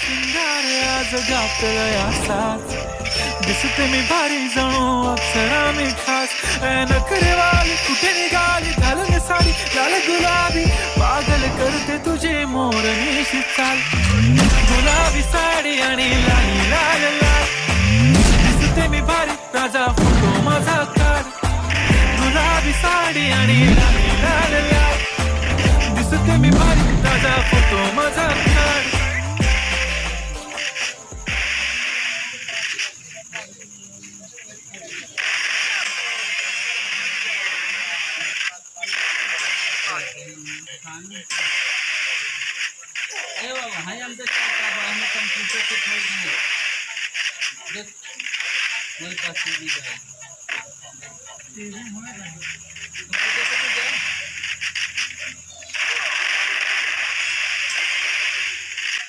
शिंगार आज घातलाय असाच दिसते मी भारी जणू अक्षरा मी खास नखरेवाली कुठे निघाली घालून साडी लाल गुलाबी पागल करते तुझे मोरनीशी चाल गुलाबी साडी आणि लाली लाल लाल दिसते मी भारी राजा फोटो माझा काढ गुलाबी साडी आणि लाली लाल लाल दिसते मी भारी राजा फोटो माझा काढ ए बाबा हाय आमचं काका बा हम कंप्यूटर से खोल दिए बस वही पास की है